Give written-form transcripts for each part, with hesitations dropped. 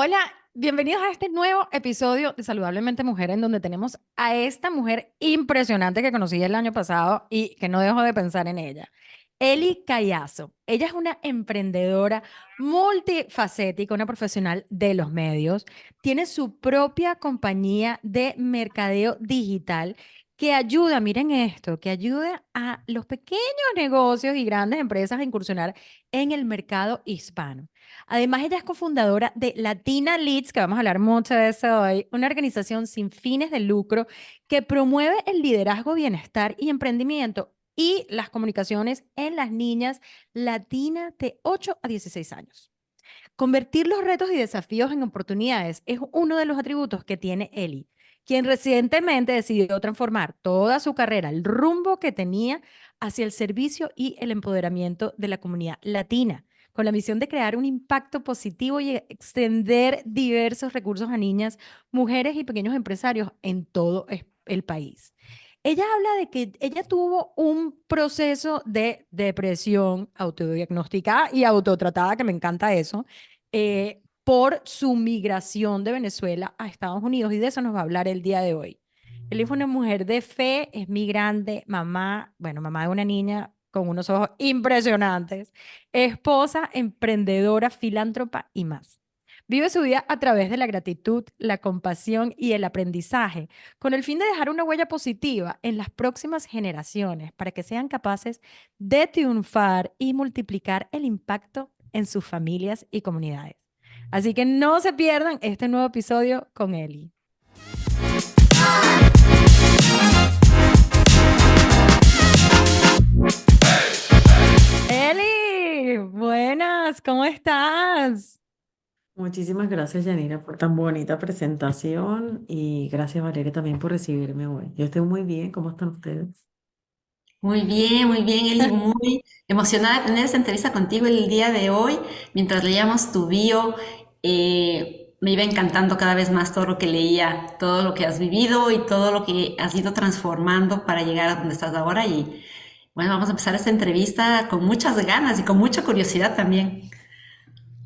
Hola, bienvenidos a este nuevo episodio de Saludablemente Mujer, en donde tenemos a esta mujer impresionante que conocí el año pasado y que no dejo de pensar en ella. Eli Callazo. Ella es una emprendedora multifacética, una profesional de los medios. Tiene su propia compañía de mercadeo digital que ayuda, miren esto, que ayuda a los pequeños negocios y grandes empresas a incursionar en el mercado hispano. Además, ella es cofundadora de Latina Leads, que vamos a hablar mucho de eso hoy, una organización sin fines de lucro que promueve el liderazgo, bienestar y emprendimiento y las comunicaciones en las niñas latinas de 8 a 16 años. Convertir los retos y desafíos en oportunidades es uno de los atributos que tiene Eli, quien recientemente decidió transformar toda su carrera, el rumbo que tenía hacia el servicio y el empoderamiento de la comunidad latina, con la misión de crear un impacto positivo y extender diversos recursos a niñas, mujeres y pequeños empresarios en todo el país. Ella habla de que ella tuvo un proceso de depresión autodiagnosticada y autotratada, que me encanta eso, por su migración de Venezuela a Estados Unidos, y de eso nos va a hablar el día de hoy. Él es una mujer de fe, es migrante, mamá, bueno, mamá de una niña con unos ojos impresionantes, esposa, emprendedora, filántropa y más. Vive su vida a través de la gratitud, la compasión y el aprendizaje, con el fin de dejar una huella positiva en las próximas generaciones para que sean capaces de triunfar y multiplicar el impacto en sus familias y comunidades. Así que no se pierdan este nuevo episodio con Eli. Eli, buenas, ¿cómo estás? Muchísimas gracias, Yanira, por tan bonita presentación y gracias, Valeria, también por recibirme hoy. Yo estoy muy bien, ¿cómo están ustedes? Muy bien, Eli, muy emocionada de tener esta entrevista contigo el día de hoy. Mientras leíamos tu bio, me iba encantando cada vez más todo lo que leía, todo lo que has vivido y todo lo que has ido transformando para llegar a donde estás ahora. Y bueno, vamos a empezar esta entrevista con muchas ganas y con mucha curiosidad también.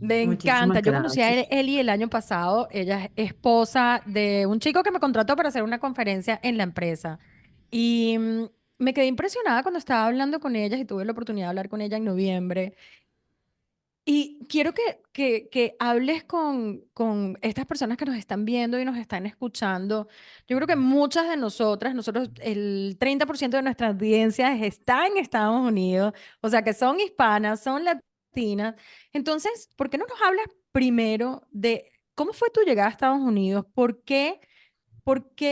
Me encanta. Muchísimas Yo conocí a gracias. Eli el año pasado. Ella es esposa de un chico que me contrató para hacer una conferencia en la empresa. Y me quedé impresionada cuando estaba hablando con ella y tuve la oportunidad de hablar con ella en noviembre. Y quiero que hables con estas personas que nos están viendo y nos están escuchando. Yo creo que muchas de nosotros, el 30% de nuestra audiencia está en Estados Unidos, o sea que son hispanas, son latinas. Entonces, ¿por qué no nos hablas primero de cómo fue tu llegada a Estados Unidos? ¿Por qué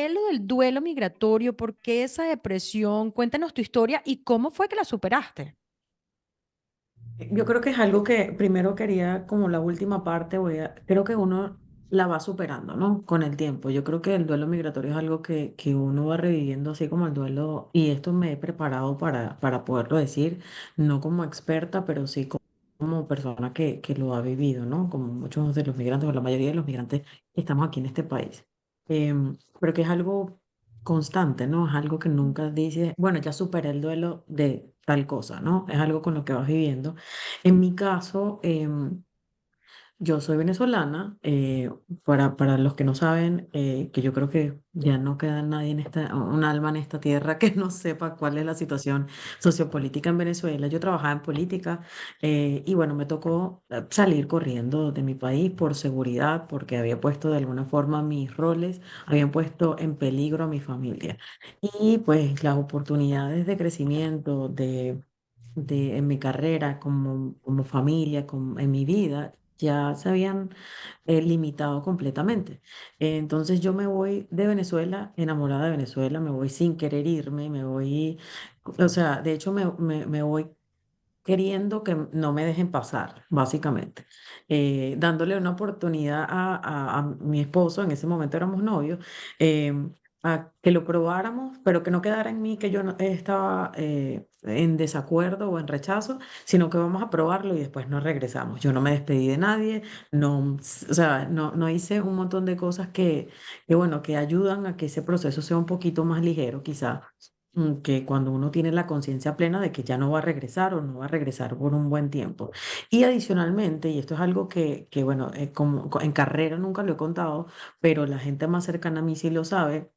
lo del duelo migratorio? ¿Por qué esa depresión? Cuéntanos tu historia y cómo fue que la superaste. Yo creo que es algo que primero quería, como la última parte, creo que uno la va superando, ¿no? Con el tiempo. Yo creo que el duelo migratorio es algo que uno va reviviendo, así como el duelo, y esto me he preparado para poderlo decir, no como experta, pero sí como persona que lo ha vivido, ¿no? Como muchos de los migrantes, o la mayoría de los migrantes que estamos aquí en este país. Pero que es algo constante, ¿no? Es algo que nunca dices, bueno, ya superé el duelo de tal cosa, ¿no? Es algo con lo que vas viviendo. En mi caso, yo soy venezolana, para los que no saben, que yo creo que ya no queda nadie un alma en esta tierra que no sepa cuál es la situación sociopolítica en Venezuela. Yo trabajaba en política y bueno, me tocó salir corriendo de mi país por seguridad, porque había puesto de alguna forma mis roles, habían puesto en peligro a mi familia. Y pues las oportunidades de crecimiento en mi carrera, como familia, en mi vida, ya se habían limitado completamente. Entonces yo me voy de Venezuela, enamorada de Venezuela, me voy sin querer irme, me voy, o sea, de hecho me voy queriendo que no me dejen pasar, básicamente. Dándole una oportunidad a mi esposo, en ese momento éramos novios, a que lo probáramos, pero que no quedara en mí que yo estaba en desacuerdo o en rechazo, sino que vamos a probarlo y después nos regresamos. Yo no me despedí de nadie, no, o sea, no hice un montón de cosas bueno, que ayudan a que ese proceso sea un poquito más ligero, quizá. que cuando uno tiene la conciencia plena de que ya no va a regresar o no va a regresar por un buen tiempo. Y adicionalmente, y esto es algo que bueno, en carrera nunca lo he contado, pero la gente más cercana a mí sí lo sabe.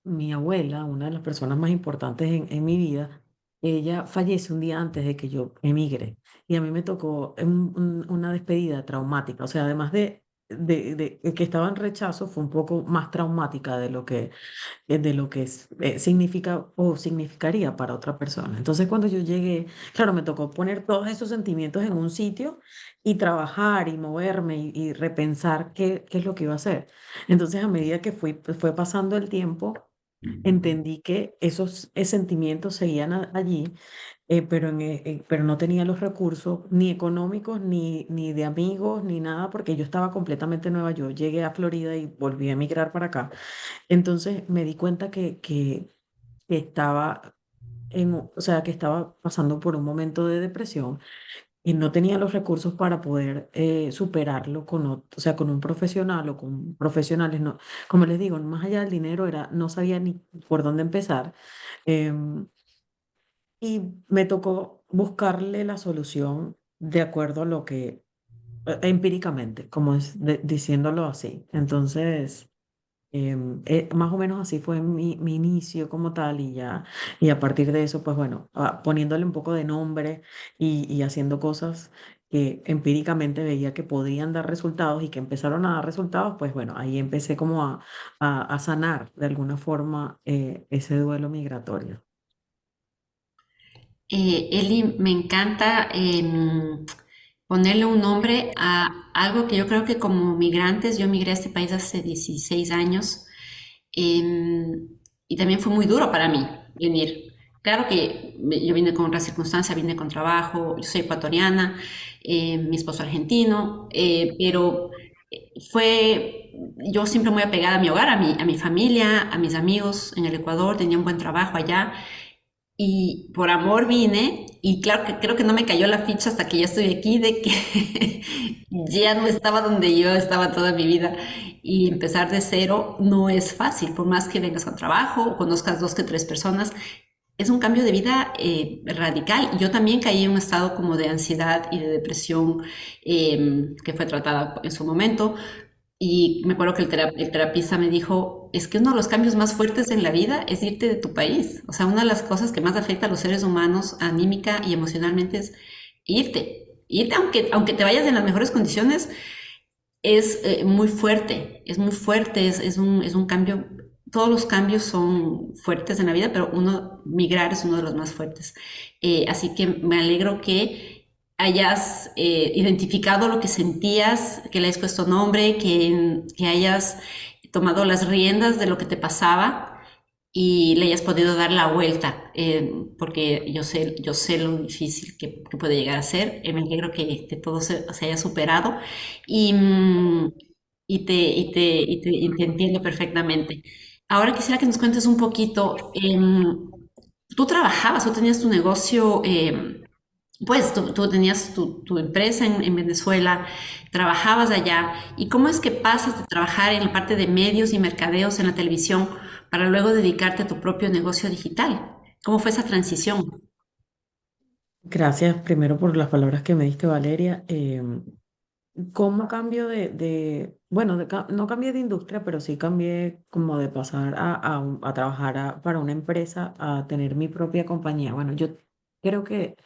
Mi abuela, una de las personas más importantes en mi vida, ella fallece un día antes de que yo emigre. Y a mí me tocó una despedida traumática. O sea, además de que estaba en rechazo, fue un poco más traumática de lo que significa o significaría para otra persona. Entonces, cuando yo llegué, claro, me tocó poner todos esos sentimientos en un sitio y trabajar y moverme y repensar qué es lo que iba a hacer. Entonces, a medida que fue pasando el tiempo, entendí que esos sentimientos seguían allí, pero no tenía los recursos ni económicos, ni de amigos, ni nada, porque yo estaba completamente nueva. Yo llegué a Florida y volví a emigrar para acá. Entonces me di cuenta que estaba o sea, que estaba pasando por un momento de depresión y no tenía los recursos para poder superarlo o sea, con un profesional o con profesionales. No, como les digo, más allá del dinero no sabía ni por dónde empezar. em, y me tocó buscarle la solución de acuerdo a lo que, empíricamente, como diciéndolo así. Entonces... más o menos así fue mi inicio como tal y a partir de eso, pues bueno, poniéndole un poco de nombre y haciendo cosas que empíricamente veía que podían dar resultados y que empezaron a dar resultados, pues bueno, ahí empecé como a sanar de alguna forma ese duelo migratorio. Eli, me encanta ponerle un nombre a algo que yo creo que como migrantes, yo migré a este país hace 16 años, em, y también fue muy duro para mí venir. Claro que yo vine con otra circunstancia, vine con trabajo, yo soy ecuatoriana, mi esposo argentino, pero fue yo siempre muy apegada a mi hogar, a mi familia, a mis amigos en el Ecuador, tenía un buen trabajo allá y por amor vine y claro que creo que no me cayó la ficha hasta que ya estoy aquí de que ya no estaba donde yo estaba toda mi vida y empezar de cero no es fácil, por más que vengas con trabajo o conozcas dos que tres personas, es un cambio de vida radical. Yo también caí en un estado como de ansiedad y de depresión que fue tratada en su momento, y me acuerdo que el terapista me dijo, es que uno de los cambios más fuertes en la vida es irte de tu país. O sea, una de las cosas que más afecta a los seres humanos anímica y emocionalmente es irte. Irte aunque te vayas en las mejores condiciones, es muy fuerte, es un cambio. Todos los cambios son fuertes en la vida, pero migrar es uno de los más fuertes. Así que me alegro que hayas identificado lo que sentías, que le hayas puesto nombre, que hayas tomado las riendas de lo que te pasaba y le hayas podido dar la vuelta, porque yo sé lo difícil que puede llegar a ser. Me alegro que todo se haya superado y, y te entiendo perfectamente. Ahora quisiera que nos cuentes un poquito. Tú tenías tu negocio, pues tú tenías tu empresa en Venezuela, trabajabas allá. ¿Y cómo es que pasas de trabajar en la parte de medios y mercadeos en la televisión para luego dedicarte a tu propio negocio digital? ¿Cómo fue esa transición? Gracias primero por las palabras que me diste, Valeria. ¿Cómo cambio bueno, no cambié de industria, pero sí cambié como de pasar a trabajar para una empresa a tener mi propia compañía? Bueno, yo creo que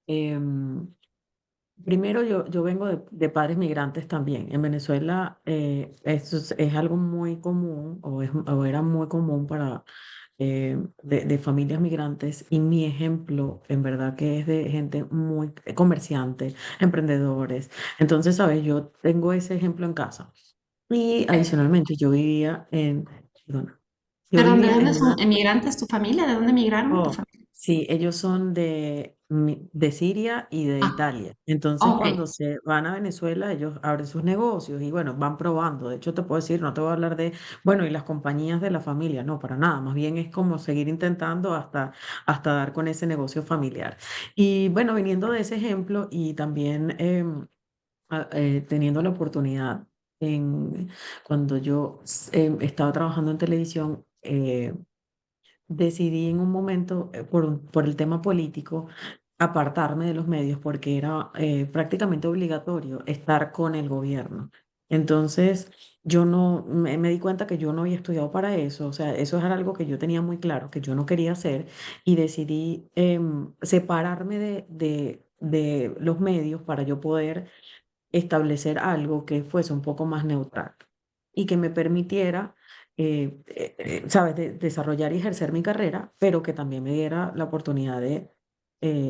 em, primero yo vengo de padres migrantes también. En Venezuela esto es algo muy común o era muy común para de familias migrantes y mi ejemplo en verdad que es de gente muy comerciante, emprendedores. Entonces, sabes, yo tengo ese ejemplo en casa. Y adicionalmente perdona, yo Perdón, ¿de vivía dónde en son una. emigrantes tu familia? ¿De dónde emigraron tu Oh, familia? sí, ellos son de Siria y de Ah, Italia. Entonces, ok. cuando se van a Venezuela, ellos abren sus negocios y bueno, van probando. De hecho, te puedo decir, no te voy a hablar bueno, y las compañías de la familia, no, para nada. Más bien es como seguir intentando hasta dar con ese negocio familiar. Y bueno, viniendo de ese ejemplo y también teniendo la oportunidad cuando yo estaba trabajando en televisión, decidí en un momento, por el tema político, apartarme de los medios porque era prácticamente obligatorio estar con el gobierno. Entonces, yo no me di cuenta que yo no había estudiado para eso, o sea, eso era algo que yo tenía muy claro, que yo no quería hacer, y decidí separarme de los medios para yo poder establecer algo que fuese un poco más neutral y que me permitiera, ¿sabes?, desarrollar y ejercer mi carrera, pero que también me diera la oportunidad de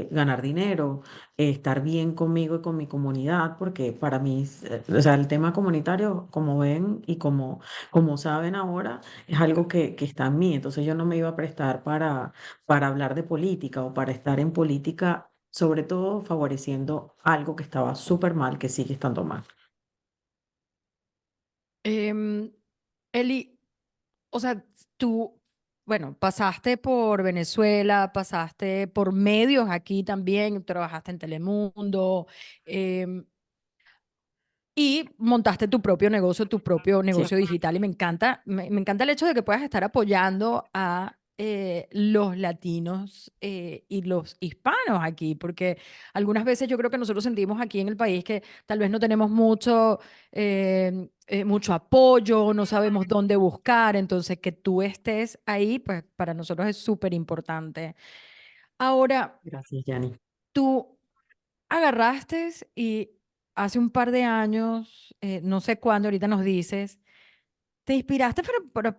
ganar dinero, estar bien conmigo y con mi comunidad, porque para mí, o sea, el tema comunitario, como ven y como saben ahora, es algo que está en mí. Entonces yo no me iba a prestar para hablar de política o para estar en política, sobre todo favoreciendo algo que estaba súper mal, que sigue estando mal. Em, Eli, o sea, tú, bueno, pasaste por Venezuela, pasaste por medios aquí también, trabajaste en Telemundo, em, y montaste tu propio Sí. negocio digital. Y me encanta el hecho de que puedas estar apoyando a los latinos y los hispanos aquí, porque algunas veces yo creo que nosotros sentimos aquí en el país que tal vez no tenemos mucho apoyo, no sabemos dónde buscar, entonces que tú estés ahí, pues para nosotros es súper importante. Ahora, Gracias, Yanni. tú agarraste y hace un par de años, no sé cuándo, ahorita nos dices, te inspiraste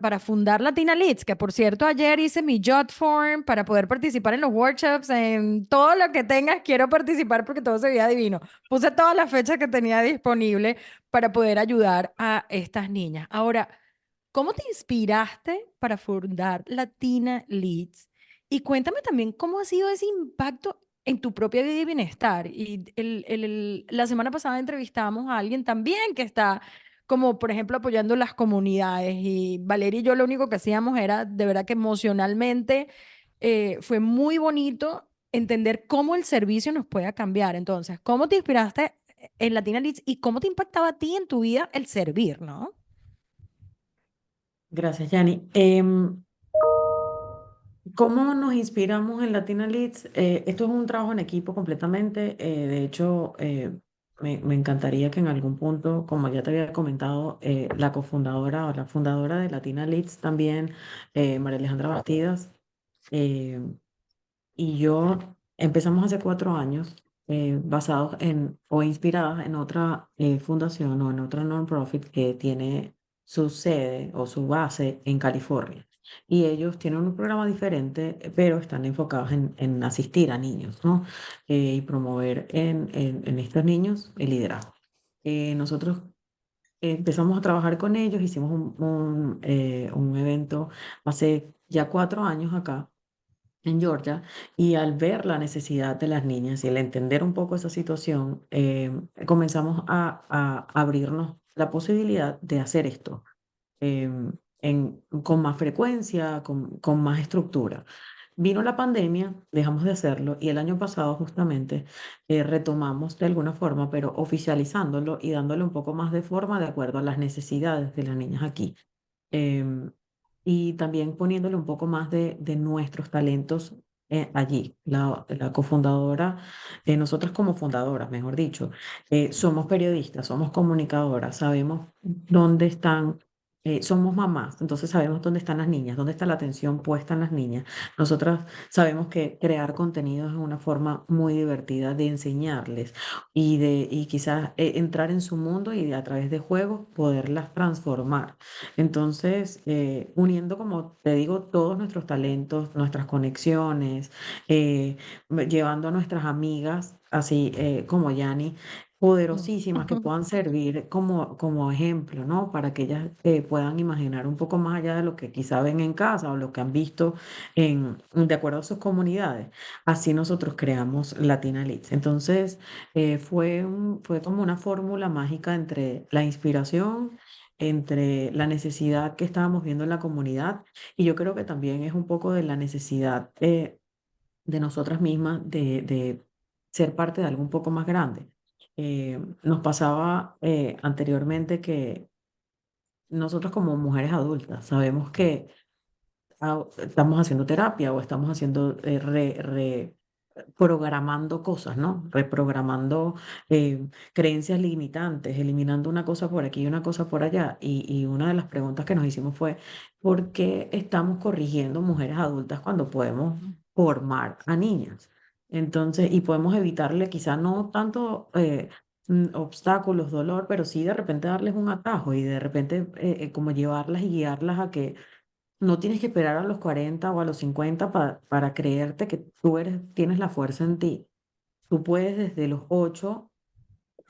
para fundar Latina Leads, que por cierto ayer hice mi jot form para poder participar en los workshops, en todo lo que tengas, quiero participar porque todo se veía divino. Puse todas las fechas que tenía disponible para poder ayudar a estas niñas. Ahora, ¿cómo te inspiraste para fundar Latina Leads? Y cuéntame también cómo ha sido ese impacto en tu propia vida y bienestar. Y la semana pasada entrevistamos a alguien también que está como, por ejemplo, apoyando las comunidades. Y Valeria y yo lo único que hacíamos era, de verdad que emocionalmente, fue muy bonito entender cómo el servicio nos puede cambiar. Entonces, ¿cómo te inspiraste en Latina Leads y cómo te impactaba a ti en tu vida el servir, ¿no? Gracias, Yanni. ¿Cómo nos inspiramos en Latina Leads? Esto es un trabajo en equipo completamente. De hecho, me encantaría que en algún punto, como ya te había comentado, la cofundadora o la fundadora de Latina Leads también, María Alejandra Bastidas, eh, y yo empezamos hace 4 años, basados en o inspiradas en otra fundación o en otra non-profit que tiene su sede o su base en California. Y ellos tienen un programa diferente, pero están enfocados en asistir a niños, ¿no? Y promover en estos niños el liderazgo. Nosotros empezamos a trabajar con ellos, hicimos un evento hace ya 4 años acá en Georgia, y al ver la necesidad de las niñas y el entender un poco esa situación, comenzamos a abrirnos la posibilidad de hacer esto con más frecuencia, con más estructura. Vino la pandemia, dejamos de hacerlo, y el año pasado justamente retomamos de alguna forma, pero oficializándolo y dándole un poco más de forma de acuerdo a las necesidades de las niñas aquí, em, y también poniéndole un poco más de nuestros talentos allí. La cofundadora, nosotras como fundadoras, mejor dicho, somos periodistas, somos comunicadoras, sabemos dónde están. Somos mamás, entonces sabemos dónde están las niñas, dónde está la atención puesta en las niñas. Nosotras sabemos que crear contenidos es una forma muy divertida de enseñarles y quizás entrar en su mundo y a través de juegos poderlas transformar. Entonces, uniendo, como te digo, todos nuestros talentos, nuestras conexiones, llevando a nuestras amigas, así como Yani, Mm. poderosísimas, que puedan servir como ejemplo, ¿no? Para que ellas puedan imaginar un poco más allá de lo que quizá ven en casa o lo que han visto de acuerdo a sus comunidades. Así nosotros creamos Latina Leads. Entonces, fue como una fórmula mágica entre la inspiración, entre la necesidad que estábamos viendo en la comunidad, y yo creo que también es un poco de la necesidad de nosotras mismas de ser parte de algo un poco más grande. Nos pasaba anteriormente que nosotros como mujeres adultas sabemos que estamos haciendo terapia o estamos haciendo programando cosas, ¿no? Reprogramando creencias limitantes, eliminando una cosa por aquí y una cosa por allá. Y una de las preguntas que nos hicimos fue, ¿por qué estamos corrigiendo mujeres adultas cuando podemos formar a niñas? Entonces, y podemos evitarle quizá no tanto obstáculos, dolor, pero sí de repente darles un atajo y de repente como llevarlas y guiarlas a que no tienes que esperar a los 40 o a los 50 para creerte que tú tienes la fuerza en ti. Tú puedes desde los 8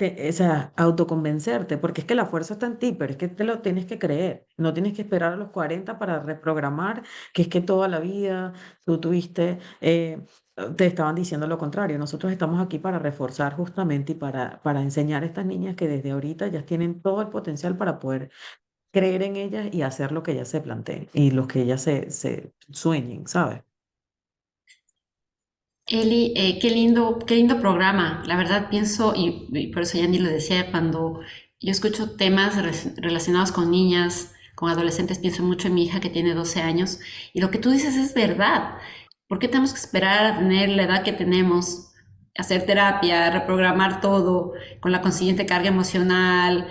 o sea, autoconvencerte, porque es que la fuerza está en ti, pero es que te lo tienes que creer. No tienes que esperar a los 40 para reprogramar, que es que toda la vida tú tuviste, te estaban diciendo lo contrario. Nosotros estamos aquí para reforzar justamente y para enseñar a estas niñas que desde ahorita ya tienen todo el potencial para poder creer en ellas y hacer lo que ellas se planteen y lo que ellas se sueñen, ¿sabes? Eli, qué lindo programa. La verdad pienso, y por eso Yanni lo decía, cuando yo escucho temas relacionados con niñas, con adolescentes, pienso mucho en mi hija que tiene 12 años, y lo que tú dices es verdad. ¿Por qué tenemos que esperar a tener la edad que tenemos, hacer terapia, reprogramar todo, con la consiguiente carga emocional?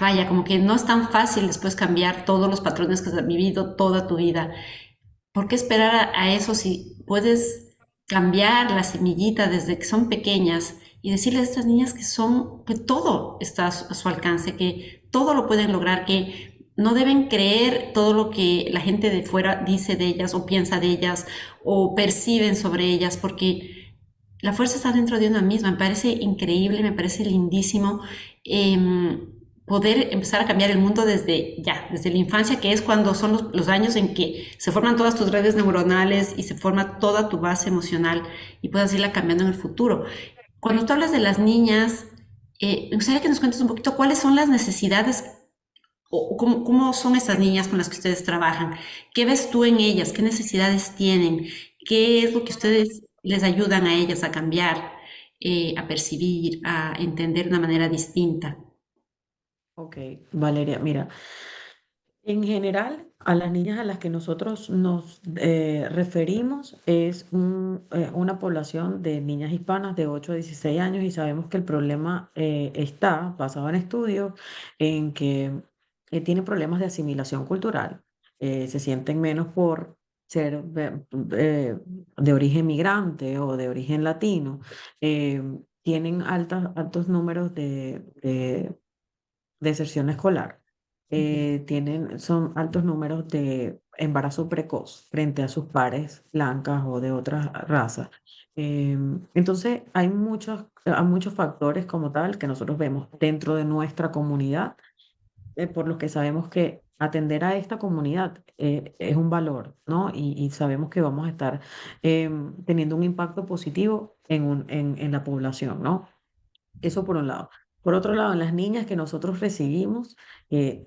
Vaya, como que no es tan fácil después cambiar todos los patrones que has vivido toda tu vida. ¿Por qué esperar a eso si puedes cambiar la semillita desde que son pequeñas y decirles a estas niñas que son, que todo está a su alcance, que todo lo pueden lograr, que no deben creer todo lo que la gente de fuera dice de ellas o piensa de ellas o perciben sobre ellas, porque la fuerza está dentro de una misma. Me parece increíble, me parece lindísimo eh, poder empezar a cambiar el mundo desde ya, desde la infancia, que es cuando son los años en que se forman todas tus redes neuronales y se forma toda tu base emocional y puedas irla cambiando en el futuro. Cuando tú hablas de las niñas, me gustaría que nos cuentes un poquito cuáles son las necesidades o cómo son esas niñas con las que ustedes trabajan. ¿Qué ves tú en ellas? ¿Qué necesidades tienen? ¿Qué es lo que ustedes les ayudan a ellas a cambiar, a percibir, a entender de una manera distinta? Ok, Valeria, mira, en general, a las niñas a las que nosotros nos referimos es una población de niñas hispanas de 8 a 16 años y sabemos que el problema está basado en estudios en que tienen problemas de asimilación cultural, se sienten menos por ser de origen migrante o de origen latino, eh, tienen altos números de deserción escolar, son altos números de embarazo precoz frente a sus pares blancas o de otras razas. Entonces, hay muchos factores como tal que nosotros vemos dentro de nuestra comunidad, por los que sabemos que atender a esta comunidad es un valor, ¿no? Y sabemos que vamos a estar teniendo un impacto positivo en la población, ¿no? Eso por un lado. Por otro lado, las niñas que nosotros recibimos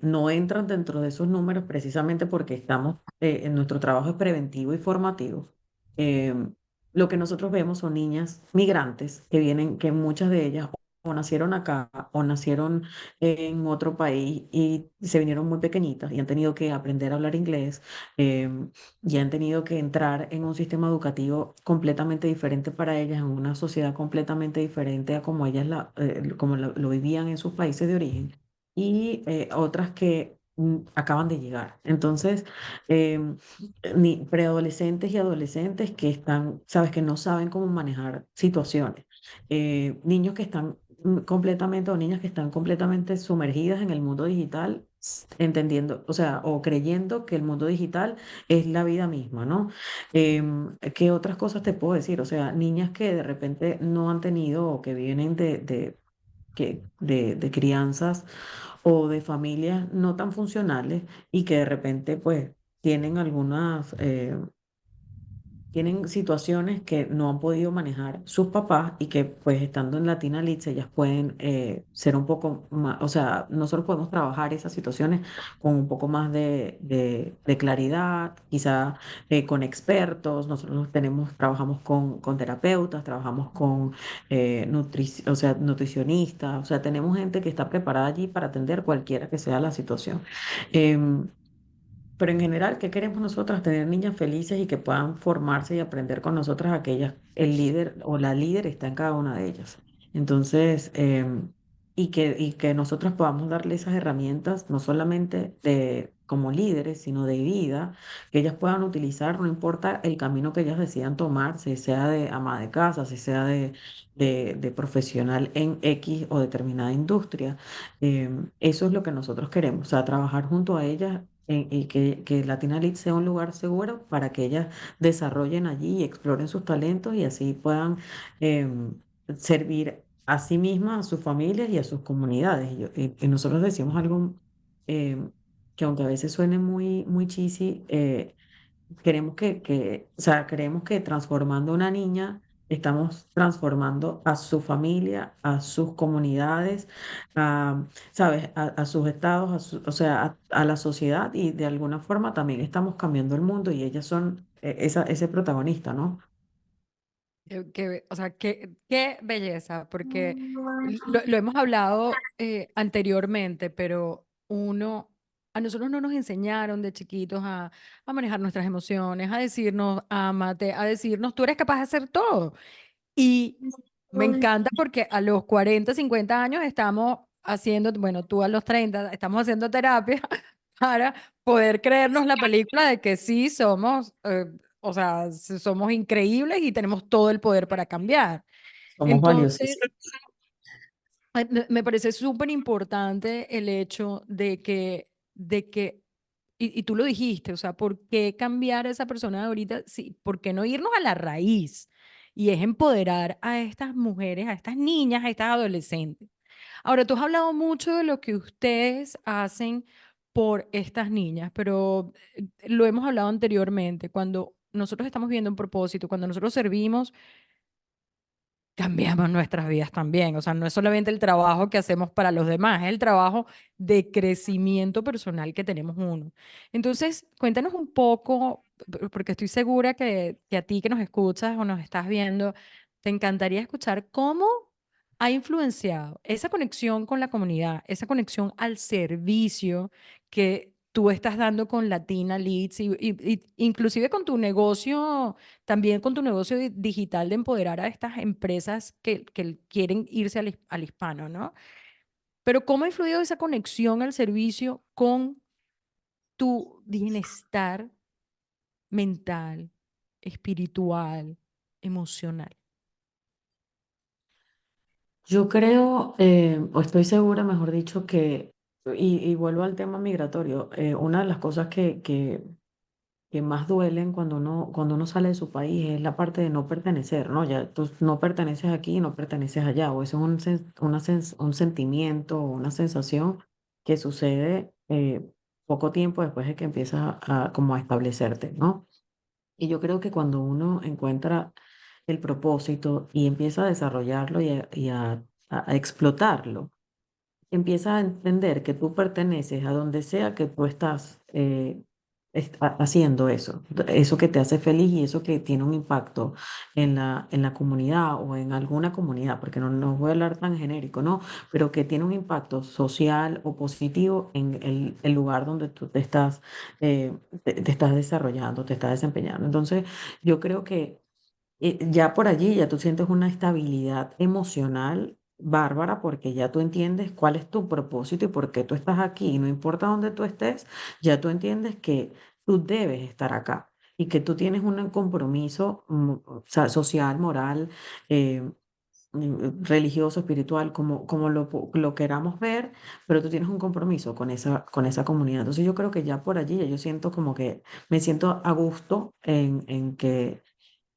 no entran dentro de esos números precisamente porque estamos, en nuestro trabajo es preventivo y formativo. Em, lo que nosotros vemos son niñas migrantes que vienen, que muchas de ellas o nacieron acá o nacieron en otro país y se vinieron muy pequeñitas y han tenido que aprender a hablar inglés, y han tenido que entrar en un sistema educativo completamente diferente para ellas, en una sociedad completamente diferente a como ellas lo vivían en sus países de origen, y otras que acaban de llegar. Entonces, em, ni preadolescentes y adolescentes que están, sabes, que no saben cómo manejar situaciones, niños que están completamente o niñas que están completamente sumergidas en el mundo digital, entendiendo, o sea, o creyendo que el mundo digital es la vida misma, ¿no? ¿Qué otras cosas te puedo decir? O sea, niñas que de repente no han tenido o que vienen de crianzas o de familias no tan funcionales y que de repente pues tienen tienen situaciones que no han podido manejar sus papás y que pues estando en Latina Leads ellas pueden ser un poco más, o sea, nosotros podemos trabajar esas situaciones con un poco más de claridad, quizá con expertos. Nosotros trabajamos con terapeutas, trabajamos con o sea, nutricionistas, o sea, tenemos gente que está preparada allí para atender cualquiera que sea la situación. Em, pero en general, ¿qué queremos nosotras? Tener niñas felices y que puedan formarse y aprender con nosotras aquellas, el líder o la líder está en cada una de ellas. Entonces, y que nosotras podamos darle esas herramientas, no solamente de, como líderes, sino de vida, que ellas puedan utilizar, no importa el camino que ellas decidan tomar, si sea de ama de casa, si sea de profesional en X o determinada industria. Eso es lo que nosotros queremos, o sea, trabajar junto a ellas y que Latina Lead sea un lugar seguro para que ellas desarrollen allí y exploren sus talentos y así puedan servir a sí mismas, a sus familias y a sus comunidades. Y nosotros decimos algo em, que aunque a veces suene muy cheesy, queremos o sea, creemos que transformando a una niña, estamos transformando a su familia, a sus comunidades, ¿sabes? A sus estados, o sea, a la sociedad y de alguna forma también estamos cambiando el mundo y ellas son ese protagonista, ¿no? O sea, qué belleza, porque lo hemos hablado anteriormente, pero a nosotros no nos enseñaron de chiquitos a manejar nuestras emociones, a decirnos, ámate, a decirnos, tú eres capaz de hacer todo. Y me encanta porque a los 40 50 años estamos haciendo, bueno, tú a los 30 estamos haciendo terapia para poder creernos la película de que sí somos, o sea, somos increíbles y tenemos todo el poder para cambiar. Somos valiosos. Entonces, me parece súper importante el hecho de que y tú lo dijiste, o sea, ¿por qué cambiar a esa persona de ahorita? Sí, ¿por qué no irnos a la raíz? Y es empoderar a estas mujeres, a estas niñas, a estas adolescentes. Ahora, tú has hablado mucho de lo que ustedes hacen por estas niñas, pero lo hemos hablado anteriormente, cuando nosotros estamos viendo un propósito, cuando nosotros servimos, cambiamos nuestras vidas también. O sea, no es solamente el trabajo que hacemos para los demás, es el trabajo de crecimiento personal que tenemos uno. Entonces, cuéntanos un poco, porque estoy segura que a ti que nos escuchas o nos estás viendo, te encantaría escuchar cómo ha influenciado esa conexión con la comunidad, esa conexión al servicio que tú estás dando con Latina Leads y inclusive con tu negocio también con tu negocio digital de empoderar a estas empresas que quieren irse al hispano, ¿no? Pero ¿cómo ha influido esa conexión al servicio con tu bienestar mental, espiritual, emocional? Yo creo, o estoy segura, mejor dicho, y vuelvo al tema migratorio, una de las cosas que más duelen cuando uno sale de su país es la parte de no pertenecer, ¿no? Ya tú no perteneces aquí y no perteneces allá, o eso es un sentimiento o una sensación que sucede poco tiempo después de que empiezas como a establecerte, ¿no? Y yo creo que cuando uno encuentra el propósito y empieza a desarrollarlo y a explotarlo, empieza a entender que tú perteneces a donde sea que tú estás haciendo eso que te hace feliz y eso que tiene un impacto en la comunidad o en alguna comunidad, porque no voy a hablar tan genérico, ¿no? Pero que tiene un impacto social o positivo en el lugar donde tú te estás desarrollando, te estás desempeñando. Entonces, yo creo que ya por allí ya tú sientes una estabilidad emocional bárbara porque ya tú entiendes cuál es tu propósito y por qué tú estás aquí. Y no importa dónde tú estés, ya tú entiendes que tú debes estar acá y que tú tienes un compromiso o sea, social, moral, religioso, espiritual, como lo queramos ver, pero tú tienes un compromiso con esa comunidad. Entonces yo creo que ya por allí ya yo siento como que me siento a gusto en que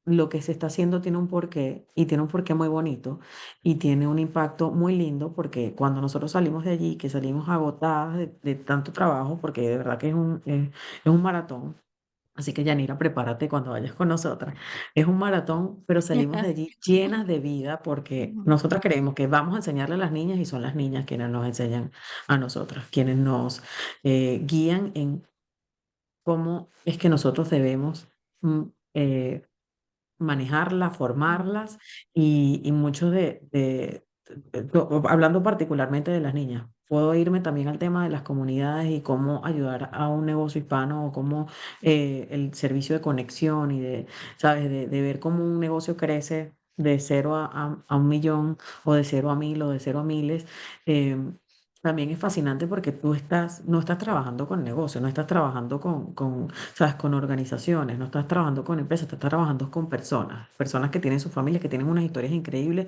lo que se está haciendo tiene un porqué y tiene un porqué muy bonito y tiene un impacto muy lindo porque cuando nosotros salimos de allí, que salimos agotadas de tanto trabajo, porque de verdad que es un maratón. Así que Yanira, prepárate cuando vayas con nosotras. Es un maratón, pero salimos de allí llenas de vida porque Ujú. nosotras creemos que vamos a enseñarle a las niñas y son las niñas quienes nos enseñan a nosotras, quienes nos guían en cómo es que nosotros debemos mm, eh, manejarlas, formarlas y muchos hablando particularmente de las niñas, puedo irme también al tema de las comunidades y cómo ayudar a un negocio hispano o cómo el servicio de conexión y de, ¿sabes? De ver cómo un negocio crece de cero a un millón o de cero a mil o de cero a miles. También es fascinante porque no estás trabajando con negocios, no estás trabajando ¿sabes? Con organizaciones, no estás trabajando con empresas, estás trabajando con personas, personas que tienen sus familias, que tienen unas historias increíbles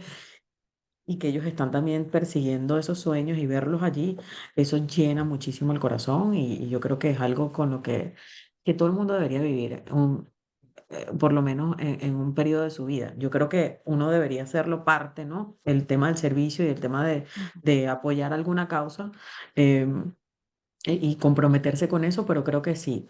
y que ellos están también persiguiendo esos sueños y verlos allí, eso llena muchísimo el corazón y yo creo que es algo con lo que todo el mundo debería vivir, por lo menos en un periodo de su vida. Yo creo que uno debería hacerlo parte, ¿no? El tema del servicio y el tema de apoyar alguna causa. Y comprometerse con eso, pero creo que sí,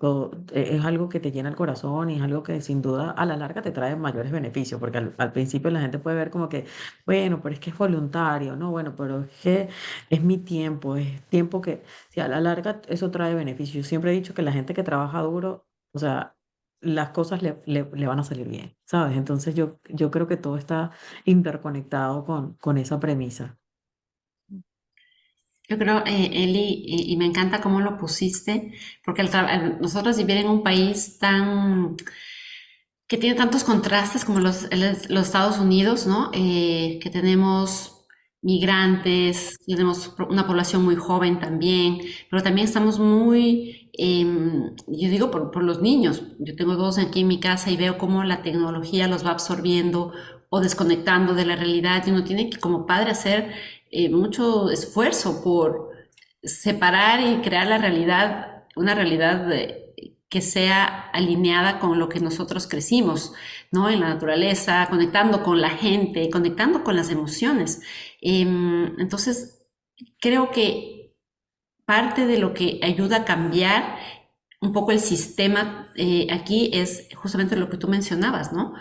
es algo que te llena el corazón y es algo que sin duda a la larga te trae mayores beneficios, porque al principio la gente puede ver como que, bueno, pero es que es voluntario, ¿no? Bueno, pero es que es mi tiempo, es tiempo que, si a la larga eso trae beneficios. Yo siempre he dicho que la gente que trabaja duro, o sea, las cosas le van a salir bien, ¿sabes? Entonces yo creo que todo está interconectado con esa premisa. Yo creo, Eli, y me encanta cómo lo pusiste, porque nosotros vivir en un país tan que tiene tantos contrastes como los Estados Unidos, ¿no? Que tenemos migrantes, tenemos una población muy joven también, pero también estamos muy, yo digo por los niños, yo tengo dos aquí en mi casa y veo cómo la tecnología los va absorbiendo o desconectando de la realidad y uno tiene que como padre hacer mucho esfuerzo por separar y crear la realidad, una realidad que sea alineada con lo que nosotros crecimos, ¿no? En la naturaleza, conectando con la gente, conectando con las emociones. Entonces, creo que parte de lo que ayuda a cambiar un poco el sistema aquí es justamente lo que tú mencionabas, ¿no?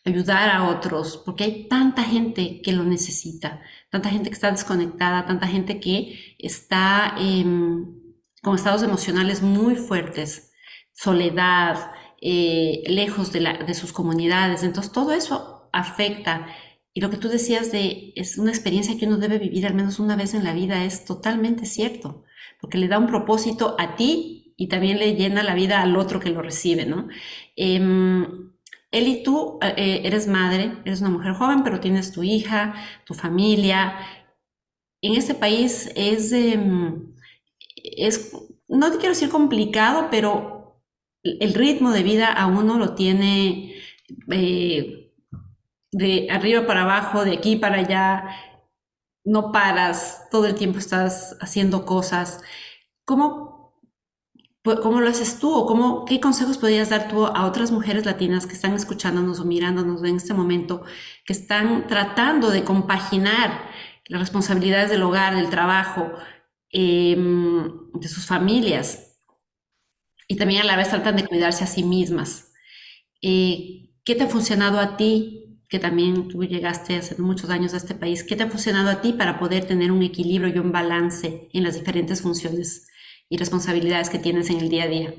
Ayudar a otros, porque hay tanta gente que lo necesita, tanta gente que está desconectada, tanta gente que está con estados emocionales muy fuertes, soledad, lejos de sus comunidades. Entonces, todo eso afecta. Y lo que tú decías de es una experiencia que uno debe vivir al menos una vez en la vida es totalmente cierto, porque le da un propósito a ti y también le llena la vida al otro que lo recibe, ¿no? Eli, tú eres madre, eres una mujer joven, pero tienes tu hija, tu familia. En este país es, no te quiero decir complicado, pero el ritmo de vida a uno lo tiene eh, de arriba para abajo, de aquí para allá, no paras, todo el tiempo estás haciendo cosas. ¿Cómo, cómo lo haces tú o qué consejos podrías dar tú a otras mujeres latinas que están escuchándonos o mirándonos en este momento, que están tratando de compaginar las responsabilidades del hogar, del trabajo, de sus familias y también a la vez tratan de cuidarse a sí mismas? ¿Qué te ha funcionado a ti? Que también tú llegaste hace muchos años a este país. ¿Qué te ha funcionado a ti para poder tener un equilibrio y un balance en las diferentes funciones y responsabilidades que tienes en el día a día?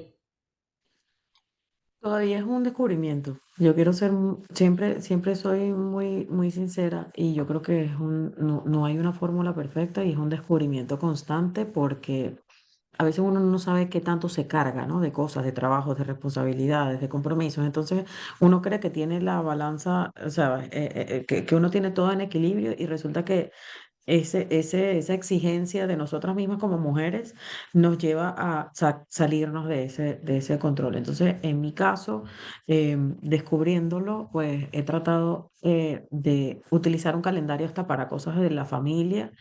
Todavía es un descubrimiento. Yo quiero ser, siempre soy muy sincera y yo creo que no hay una fórmula perfecta y es un descubrimiento constante porque a veces uno no sabe qué tanto se carga, ¿no? De cosas, de trabajos, de responsabilidades, de compromisos. Entonces uno cree que tiene la balanza, o sea, que uno tiene todo en equilibrio y resulta que esa exigencia de nosotras mismas como mujeres nos lleva a salirnos de ese control. Entonces, en mi caso, descubriéndolo, pues he tratado de utilizar un calendario hasta para cosas de la familia,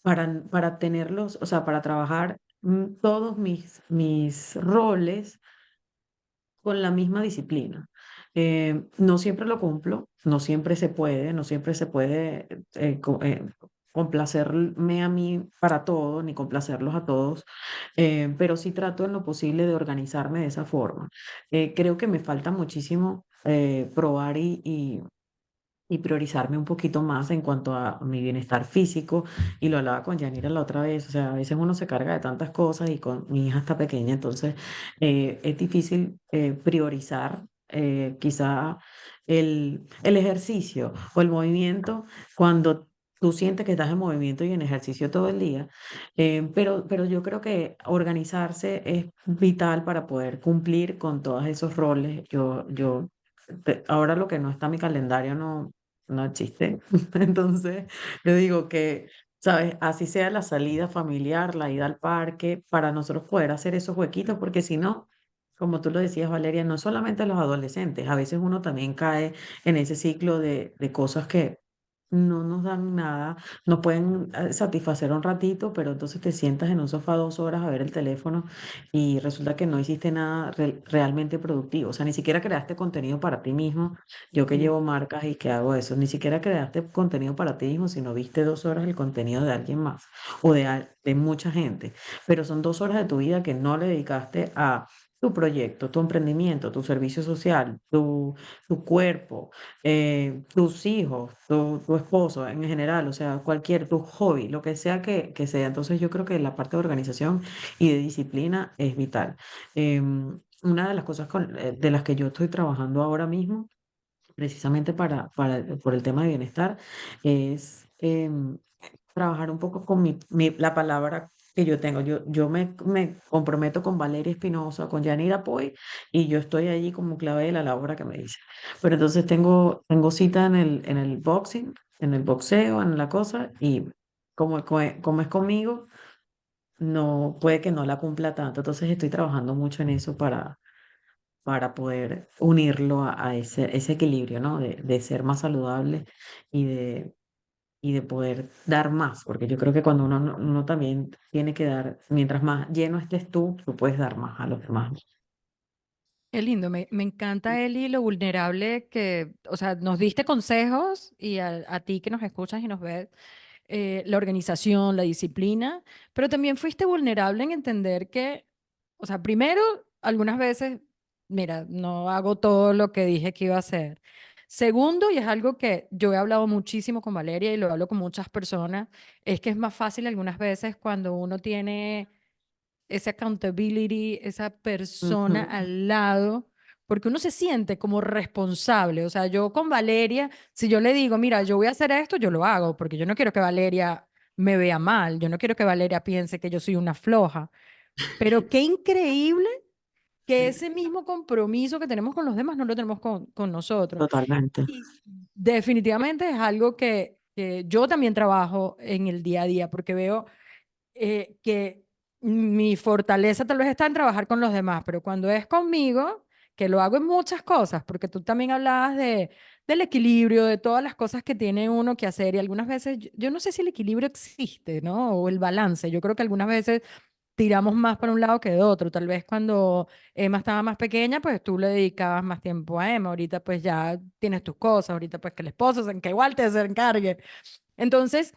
para tenerlos, o sea, para trabajar todos mis roles con la misma disciplina. No siempre lo cumplo, no siempre se puede complacerme a mí para todo, ni complacerlos a todos, pero sí trato en lo posible de organizarme de esa forma. Creo que me falta muchísimo probar y priorizarme un poquito más en cuanto a mi bienestar físico. Y lo hablaba con Yanira la otra vez, o sea, a veces uno se carga de tantas cosas y con mi hija está pequeña, entonces es difícil priorizar quizá el ejercicio o el movimiento cuando tú sientes que estás en movimiento y en ejercicio todo el día, pero yo creo que organizarse es vital para poder cumplir con todos esos roles. Ahora lo que no está en mi calendario no existe. Entonces, yo digo que, ¿sabes? Así sea la salida familiar, la ida al parque, para nosotros poder hacer esos huequitos, porque si no, como tú lo decías, Valeria, no solamente los adolescentes, a veces uno también cae en ese ciclo de cosas que no nos dan nada, nos pueden satisfacer un ratito, pero entonces te sientas en un sofá 2 horas a ver el teléfono y resulta que no hiciste nada realmente productivo, o sea, ni siquiera creaste contenido para ti mismo. Yo que Mm. llevo marcas y que hago eso, ni siquiera creaste contenido para ti mismo, sino viste 2 horas el contenido de alguien más o de mucha gente, pero son 2 horas de tu vida que no le dedicaste a tu proyecto, tu emprendimiento, tu servicio social, tu cuerpo, tus hijos, tu esposo en general, o sea, tu hobby, lo que sea que sea. Entonces yo creo que la parte de organización y de disciplina es vital. Una de las cosas de las que yo estoy trabajando ahora mismo, precisamente por el tema de bienestar, es trabajar un poco con la palabra que yo tengo. Yo me comprometo con Valeria Espinosa, con Yanira Poi, y yo estoy allí como clave de la hora que me dice. Pero entonces tengo cita en el boxing, en el boxeo, en la cosa, y como es conmigo, no puede que no la cumpla tanto. Entonces estoy trabajando mucho en eso para poder unirlo a ese equilibrio, ¿no? De ser más saludable y de poder dar más, porque yo creo que cuando uno también tiene que dar, mientras más lleno estés tú puedes dar más a los demás. Qué lindo, me encanta Eli lo vulnerable que, o sea, nos diste consejos y a ti que nos escuchas y nos ves, la organización, la disciplina, pero también fuiste vulnerable en entender que, o sea, primero, algunas veces, mira, no hago todo lo que dije que iba a hacer. Segundo, y es algo que yo he hablado muchísimo con Valeria y lo hablo con muchas personas, es que es más fácil algunas veces cuando uno tiene esa accountability, esa persona Ujú. al lado, porque uno se siente como responsable. O sea, yo con Valeria, si yo le digo, mira, yo voy a hacer esto, yo lo hago, porque yo no quiero que Valeria me vea mal, yo no quiero que Valeria piense que yo soy una floja. Pero qué increíble que ese mismo compromiso que tenemos con los demás no lo tenemos con nosotros. Totalmente. Y definitivamente es algo que yo también trabajo en el día a día, porque veo que mi fortaleza tal vez está en trabajar con los demás, pero cuando es conmigo, que lo hago en muchas cosas, porque tú también hablabas del equilibrio, de todas las cosas que tiene uno que hacer, y algunas veces, yo no sé si el equilibrio existe, ¿no? O el balance, yo creo que algunas veces tiramos más para un lado que de otro, tal vez cuando Emma estaba más pequeña, pues tú le dedicabas más tiempo a Emma, ahorita pues ya tienes tus cosas, ahorita pues que el esposo que igual te se encargue. Entonces,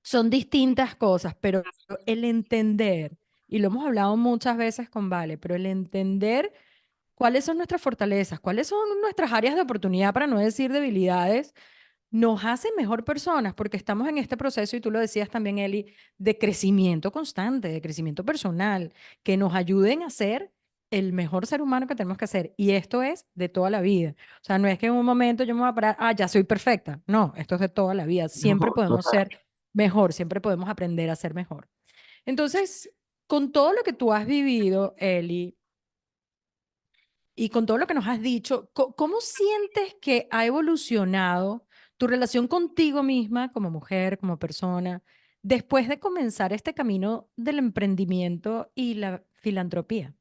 son distintas cosas, pero el entender, y lo hemos hablado muchas veces con Vale, pero el entender cuáles son nuestras fortalezas, cuáles son nuestras áreas de oportunidad, para no decir debilidades, nos hace mejor personas, porque estamos en este proceso, y tú lo decías también, Eli, de crecimiento constante, de crecimiento personal, que nos ayuden a ser el mejor ser humano que tenemos que ser. Y esto es de toda la vida. O sea, no es que en un momento yo me voy a parar, ya soy perfecta. No, esto es de toda la vida. No, Siempre podemos total. ser mejor, siempre podemos aprender a ser mejor. Entonces, con todo lo que tú has vivido, Eli, y con todo lo que nos has dicho, ¿cómo sientes que ha evolucionado tu relación contigo misma como mujer, como persona, después de comenzar este camino del emprendimiento y la filantropía?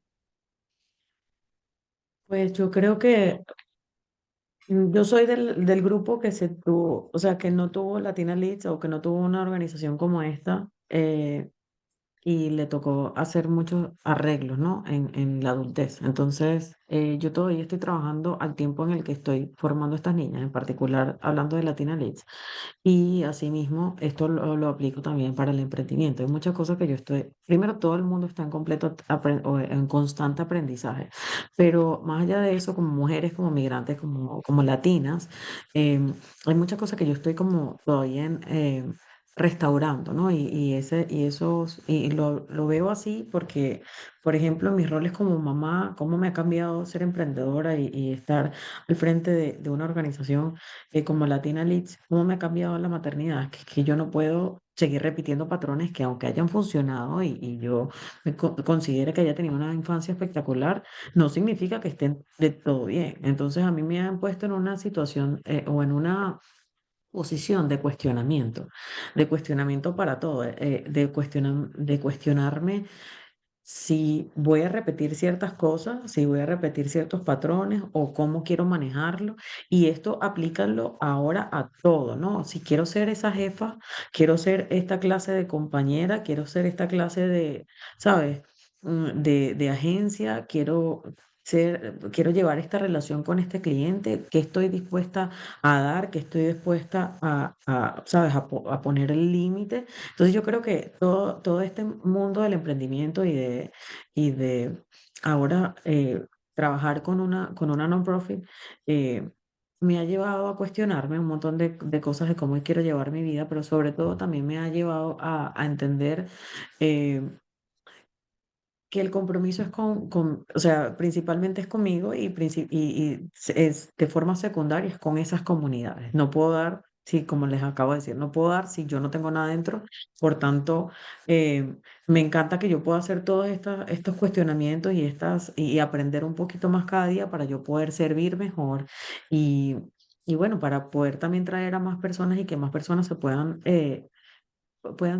Pues yo creo que yo soy del grupo que se tuvo, o sea, que no tuvo Latina Leads o que no tuvo una organización como esta. Y le tocó hacer muchos arreglos, ¿no? En la adultez. Entonces, yo todavía estoy trabajando al tiempo en el que estoy formando a estas niñas, en particular hablando de Latina Leads. Y asimismo, esto lo aplico también para el emprendimiento. Hay muchas cosas que yo estoy, primero, todo el mundo está en completo, o en constante aprendizaje, pero más allá de eso, como mujeres, como migrantes, como latinas, hay muchas cosas que yo estoy como todavía restaurando, ¿no? Y lo veo así porque, por ejemplo, mis roles como mamá, cómo me ha cambiado ser emprendedora y estar al frente de una organización como Latina Leads, cómo me ha cambiado la maternidad, que yo no puedo seguir repitiendo patrones que aunque hayan funcionado y yo considere que haya tenido una infancia espectacular, no significa que estén de todo bien. Entonces a mí me han puesto en una situación o en una posición de cuestionamiento para todo, de cuestionarme si voy a repetir ciertas cosas, si voy a repetir ciertos patrones o cómo quiero manejarlo. Y esto aplícalo ahora a todo, ¿no? Si quiero ser esa jefa, quiero ser esta clase de compañera, quiero ser esta clase de, ¿sabes? De agencia, quiero llevar esta relación con este cliente, qué estoy dispuesta a dar, qué estoy dispuesta ¿sabes? A poner el límite. Entonces yo creo que todo este mundo del emprendimiento y de ahora trabajar con una non-profit me ha llevado a cuestionarme un montón de cosas de cómo quiero llevar mi vida, pero sobre todo también me ha llevado a entender eh, que el compromiso es o sea, principalmente es conmigo y es de forma secundaria es con esas comunidades. No puedo dar, sí, como les acabo de decir, no puedo dar si yo no tengo nada dentro. Por tanto, me encanta que yo pueda hacer todos estos cuestionamientos y aprender un poquito más cada día para yo poder servir mejor y, y bueno, para poder también traer a más personas y que más personas puedan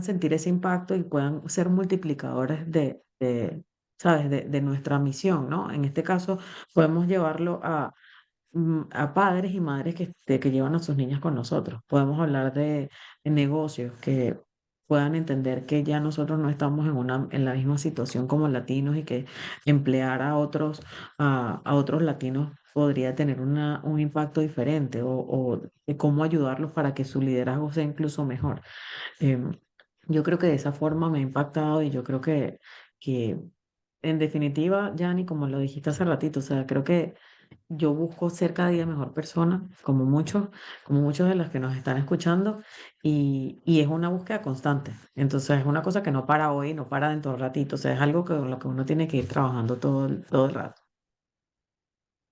sentir ese impacto y puedan ser multiplicadores ¿sabes? De nuestra misión, ¿no? En este caso, podemos llevarlo a padres y madres que llevan a sus niñas con nosotros. Podemos hablar de negocios que puedan entender que ya nosotros no estamos en la misma situación como latinos y que emplear a otros latinos podría tener un impacto diferente o de cómo ayudarlos para que su liderazgo sea incluso mejor. Em, yo creo que de esa forma me ha impactado y yo creo que en definitiva, Yanni, como lo dijiste hace ratito, o sea, creo que yo busco ser cada día mejor persona, como muchos de los que nos están escuchando, y es una búsqueda constante. Entonces, es una cosa que no para hoy, no para dentro de un ratito, o sea, es algo con lo que uno tiene que ir trabajando todo el rato.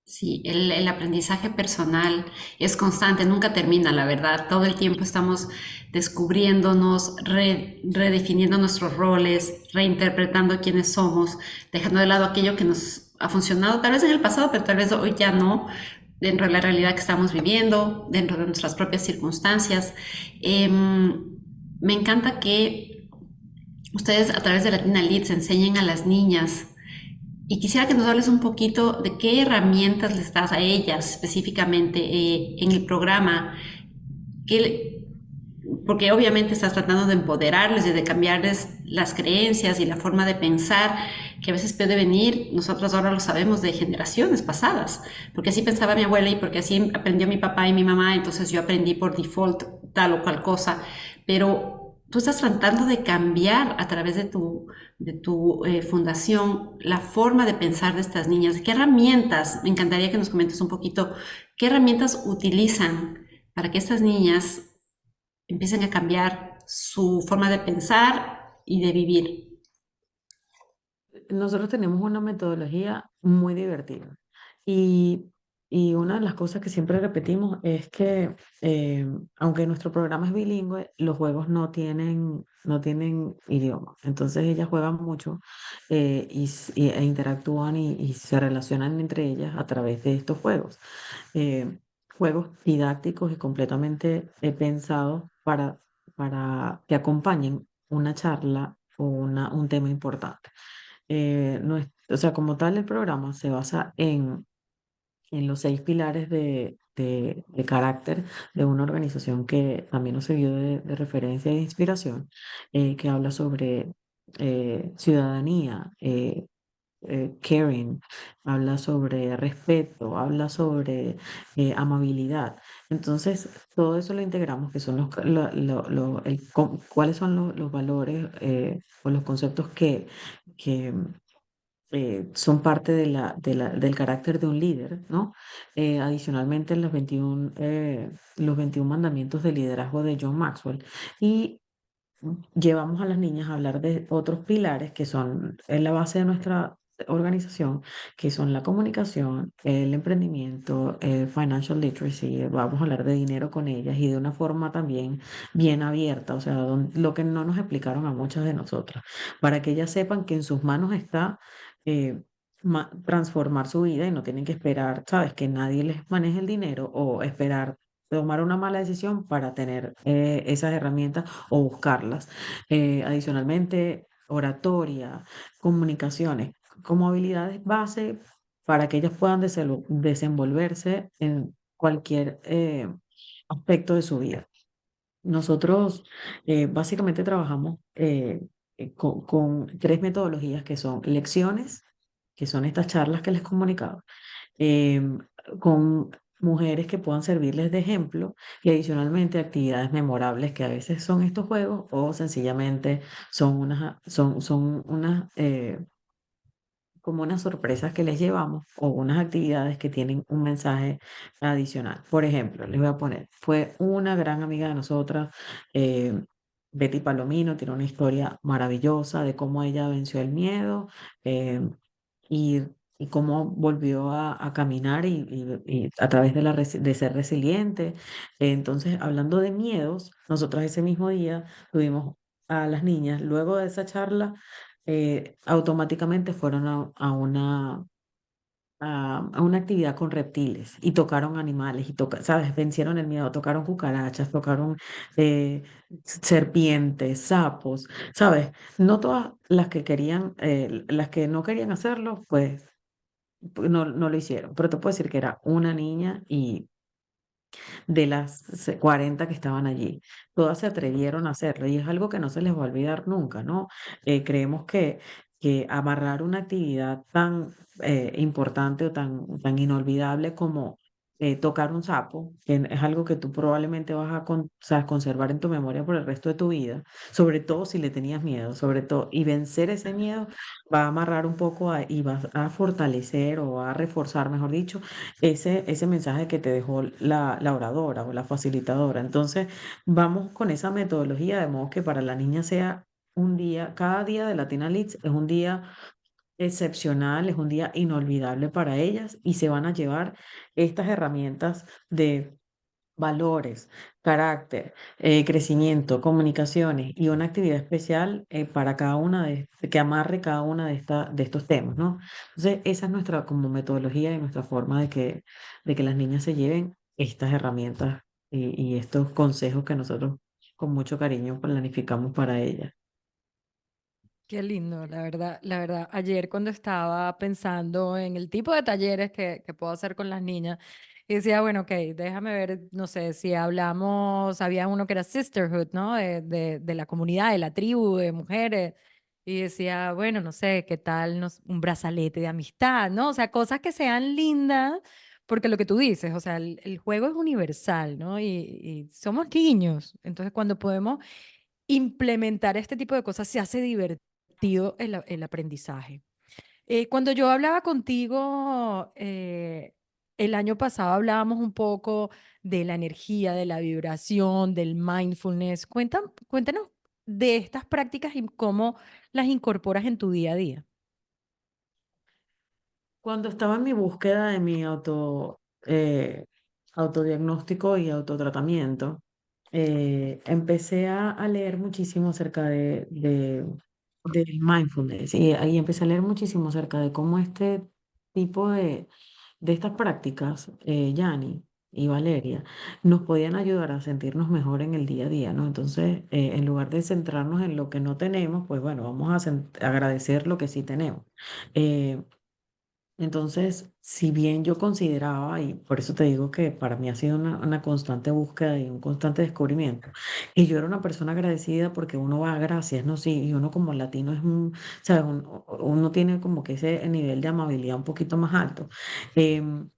Sí, el aprendizaje personal es constante, nunca termina, la verdad. Todo el tiempo estamos descubriéndonos, redefiniendo nuestros roles, reinterpretando quiénes somos, dejando de lado aquello que nos ha funcionado, tal vez en el pasado, pero tal vez hoy ya no, dentro de la realidad que estamos viviendo, dentro de nuestras propias circunstancias. Me encanta que ustedes a través de Latina Leads enseñen a las niñas y quisiera que nos hables un poquito de qué herramientas les das a ellas específicamente en el programa, que, porque obviamente estás tratando de empoderarles y de cambiarles las creencias y la forma de pensar que a veces puede venir, nosotros ahora lo sabemos, de generaciones pasadas, porque así pensaba mi abuela y porque así aprendió mi papá y mi mamá, entonces yo aprendí por default tal o cual cosa, pero tú estás tratando de cambiar a través de tu fundación la forma de pensar de estas niñas. ¿Qué herramientas? Me encantaría que nos comentes un poquito qué herramientas utilizan para que estas niñas empiecen a cambiar su forma de pensar y de vivir. Nosotros tenemos una metodología muy divertida y, y una de las cosas que siempre repetimos es que aunque nuestro programa es bilingüe, los juegos no tienen idioma. Entonces ellas juegan mucho e interactúan y se relacionan entre ellas a través de estos juegos. eh, Juegos didácticos y completamente pensados para que acompañen una charla o un tema importante. O sea, como tal, el programa se basa en los 6 pilares de carácter de una organización que también nos sirvió de referencia e inspiración, que habla sobre ciudadanía, caring, habla sobre respeto, habla sobre amabilidad. Entonces, todo eso lo integramos, que son cuáles son los valores o los conceptos que son parte del carácter de un líder, ¿no? Adicionalmente, los 21 mandamientos de liderazgo de John Maxwell. Y llevamos a las niñas a hablar de otros pilares que son en la base de nuestra organización, que son la comunicación, el emprendimiento, el financial literacy. Vamos a hablar de dinero con ellas y de una forma también bien abierta, o sea, lo que no nos explicaron a muchas de nosotras, para que ellas sepan que en sus manos está eh, transformar su vida y no tienen que esperar, ¿sabes? Que nadie les maneje el dinero o esperar tomar una mala decisión para tener esas herramientas o buscarlas. Adicionalmente, oratoria, comunicaciones, como habilidades base para que ellas puedan desenvolverse en cualquier aspecto de su vida. Nosotros básicamente trabajamos con tres metodologías que son lecciones, que son estas charlas que les comunicaba, em, con mujeres que puedan servirles de ejemplo y adicionalmente actividades memorables que a veces son estos juegos o sencillamente son unas como unas sorpresas que les llevamos o unas actividades que tienen un mensaje adicional. Por ejemplo, les voy a poner, fue una gran amiga de nosotras, eh, Betty Palomino, tiene una historia maravillosa de cómo ella venció el miedo eh, y, y cómo volvió a caminar y a través de, de ser resiliente. Entonces, hablando de miedos, nosotras ese mismo día tuvimos a las niñas, luego de esa charla, automáticamente fueron a una actividad con reptiles y tocaron animales y ¿sabes? Vencieron el miedo, tocaron cucarachas, tocaron eh, serpientes, sapos, ¿sabes? No todas las que querían, las que no querían hacerlo, pues no lo hicieron, pero te puedo decir que era una niña y de las 40 que estaban allí. Todas se atrevieron a hacerlo y es algo que no se les va a olvidar nunca, ¿no? Creemos que amarrar una actividad tan importante o tan inolvidable como tocar un sapo, que es algo que tú probablemente vas a o sea, conservar en tu memoria por el resto de tu vida, sobre todo si le tenías miedo, sobre todo, y vencer ese miedo va a amarrar un poco y va a fortalecer o a reforzar, mejor dicho, ese mensaje que te dejó la oradora o la facilitadora. Entonces, vamos con esa metodología de modo que para la niña sea un día, cada día de Latina Leads es un día excepcional, es un día inolvidable para ellas y se van a llevar estas herramientas de valores, carácter, crecimiento, comunicaciones y una actividad especial para cada una que amarre cada una de estos temas, ¿no? Entonces, esa es nuestra como metodología y nuestra forma de que las niñas se lleven estas herramientas y estos consejos que nosotros con mucho cariño planificamos para ellas. Qué lindo, la verdad, la verdad. Ayer cuando estaba pensando en el tipo de talleres que puedo hacer con las niñas, y decía, bueno, ok, déjame ver, no sé, si hablamos, había uno que era Sisterhood, ¿no? De la comunidad, de la tribu de mujeres. Y decía, bueno, no sé, ¿qué tal un brazalete de amistad, ¿no? O sea, cosas que sean lindas, porque lo que tú dices, o sea, el juego es universal, ¿no? Y somos niños. Entonces, cuando podemos implementar este tipo de cosas, se hace divertido el aprendizaje. Cuando yo hablaba contigo el año pasado, hablábamos un poco de la energía, de la vibración, del mindfulness. Cuéntanos de estas prácticas y cómo las incorporas en tu día a día. Cuando estaba en mi búsqueda de mi autodiagnóstico y autotratamiento, empecé a leer muchísimo acerca del mindfulness y ahí empecé a leer muchísimo acerca de cómo este tipo de estas prácticas, Yani y Valeria, nos podían ayudar a sentirnos mejor en el día a día, ¿no? Entonces, en lugar de centrarnos en lo que no tenemos, pues bueno, vamos a agradecer lo que sí tenemos. Eh, entonces, si bien yo consideraba, y por eso te digo que para mí ha sido una constante búsqueda y un constante descubrimiento, y yo era una persona agradecida porque uno va a gracias, ¿no? Sí, y uno como latino es ¿sabes? Uno tiene como que ese nivel de amabilidad un poquito más alto. Em,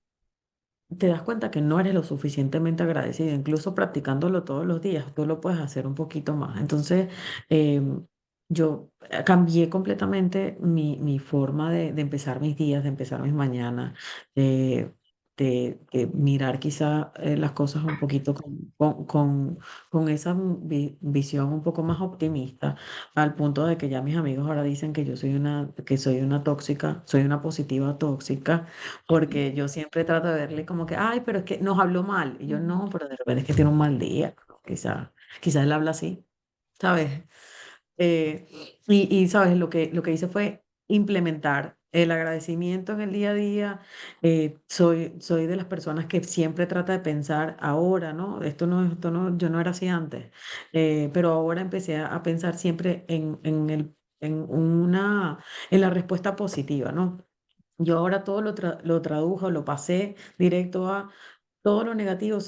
Te das cuenta que no eres lo suficientemente agradecido, incluso practicándolo todos los días, tú lo puedes hacer un poquito más. Entonces, yo cambié completamente mi forma de empezar mis días, de empezar mis mañanas, de, de mirar quizá las cosas un poquito con esa visión un poco más optimista, al punto de que ya mis amigos ahora dicen que yo soy una tóxica, soy una positiva tóxica, porque yo siempre trato de verle como que, ay, pero es que nos habló mal. Y yo no, pero de repente es que tiene un mal día, ¿no? Quizá él habla así, ¿sabes? Eh, ¿sabes? Lo que hice fue implementar el agradecimiento en el día a día. Soy de las personas que siempre trata de pensar ahora, ¿no? Esto no, yo no era así antes, pero ahora empecé a pensar siempre en la respuesta positiva, ¿no? Yo ahora todo lo tradujo, lo pasé directo a todo lo negativo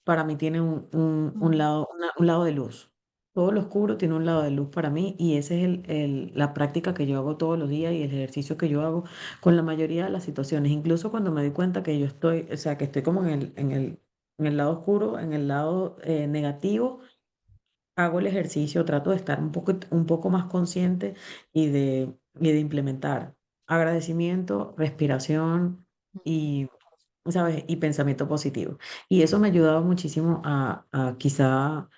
para mí tiene un lado de luz. Todo lo oscuro tiene un lado de luz para mí y esa es la práctica que yo hago todos los días y el ejercicio que yo hago con la mayoría de las situaciones. Incluso cuando me doy cuenta que yo estoy, o sea, que estoy como en el lado oscuro, en el lado negativo, hago el ejercicio, trato de estar un poco más consciente y de implementar agradecimiento, respiración y, ¿sabes? Y pensamiento positivo. Y eso me ha ayudado muchísimo a quizá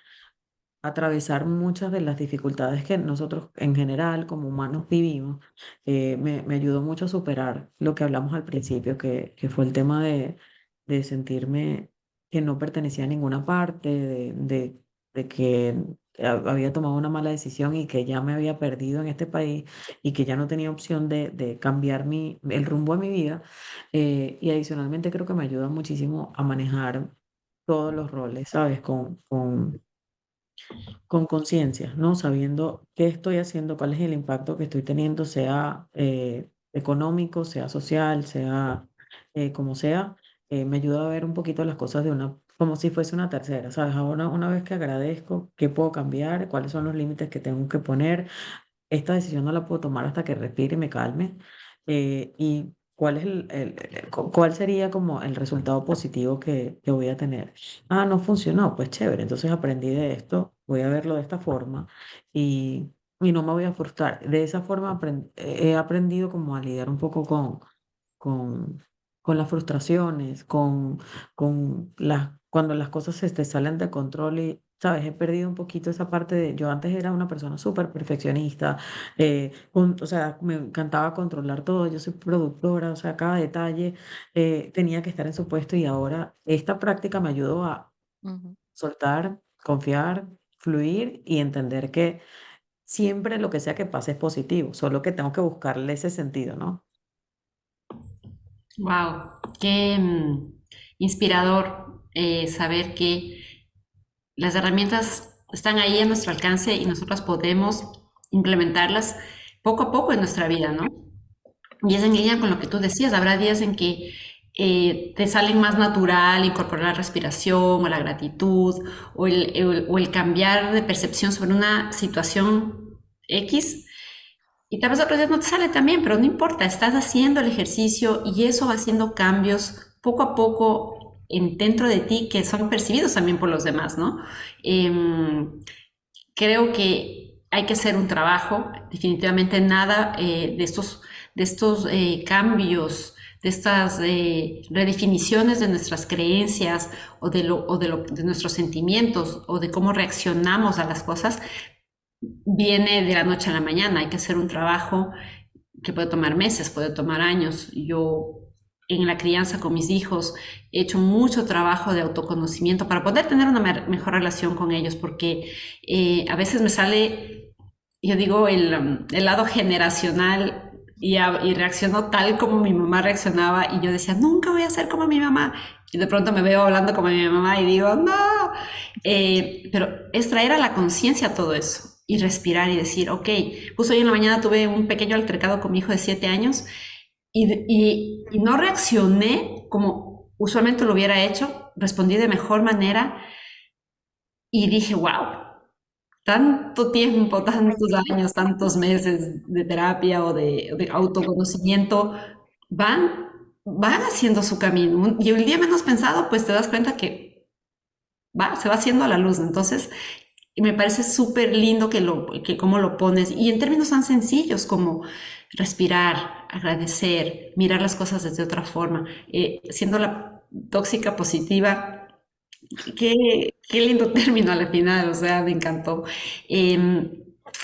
atravesar muchas de las dificultades que nosotros en general como humanos vivimos. Me ayudó mucho a superar lo que hablamos al principio, que fue el tema de sentirme que no pertenecía a ninguna parte, de que había tomado una mala decisión y que ya me había perdido en este país y que ya no tenía opción de cambiar el rumbo de mi vida. Y adicionalmente creo que me ayuda muchísimo a manejar todos los roles, ¿sabes? Con conciencia, ¿no? Sabiendo qué estoy haciendo, cuál es el impacto que estoy teniendo, sea económico, sea social, sea como sea, me ayuda a ver un poquito las cosas como si fuese una tercera, ¿sabes? Ahora, una vez que agradezco, ¿qué puedo cambiar? ¿Cuáles son los límites que tengo que poner? Esta decisión no la puedo tomar hasta que respire y me calme. Y cuál sería como el resultado positivo que voy a tener. Ah, no funcionó, pues chévere. Entonces aprendí de esto, voy a verlo de esta forma y no me voy a frustrar. De esa forma he aprendido como a lidiar un poco con, con las frustraciones, cuando las cosas se te salen de control y, sabes, he perdido un poquito esa parte yo antes era una persona súper perfeccionista, o sea, me encantaba controlar todo, yo soy productora, o sea, cada detalle tenía que estar en su puesto y ahora esta práctica me ayudó a Ujú. soltar, confiar, fluir y entender que siempre lo que sea que pase es positivo, solo que tengo que buscarle ese sentido, ¿no? Wow, qué inspirador saber que las herramientas están ahí a nuestro alcance y nosotros podemos implementarlas poco a poco en nuestra vida, ¿no? Y es en línea con lo que tú decías, habrá días en que te salen más natural incorporar la respiración o la gratitud o el cambiar de percepción sobre una situación X. Y tal vez otros días no te sale también, pero no importa, estás haciendo el ejercicio y eso va haciendo cambios poco a poco dentro de ti que son percibidos también por los demás, ¿no? Creo que hay que hacer un trabajo, definitivamente nada de estos cambios, de estas redefiniciones de nuestras creencias de nuestros sentimientos o de cómo reaccionamos a las cosas, viene de la noche a la mañana. Hay que hacer un trabajo que puede tomar meses, puede tomar años. Yo en la crianza con mis hijos he hecho mucho trabajo de autoconocimiento para poder tener una mejor relación con ellos, porque a veces me sale, yo digo, el lado generacional y reacciono tal como mi mamá reaccionaba y yo decía, nunca voy a ser como mi mamá. Y de pronto me veo hablando como mi mamá y digo, no. Pero es traer a la conciencia todo eso y respirar y decir, ok, justo hoy en la mañana tuve un pequeño altercado con mi hijo de 7 años y no reaccioné como usualmente lo hubiera hecho, respondí de mejor manera y dije, wow, tanto tiempo, tantos años, tantos meses de terapia o de autoconocimiento van haciendo su camino. Y el día menos pensado, pues te das cuenta que se va haciendo a la luz. Entonces, me parece súper lindo que cómo lo pones. Y en términos tan sencillos como respirar, agradecer, mirar las cosas desde otra forma, siendo tóxica positiva. Qué lindo término al final, o sea, me encantó.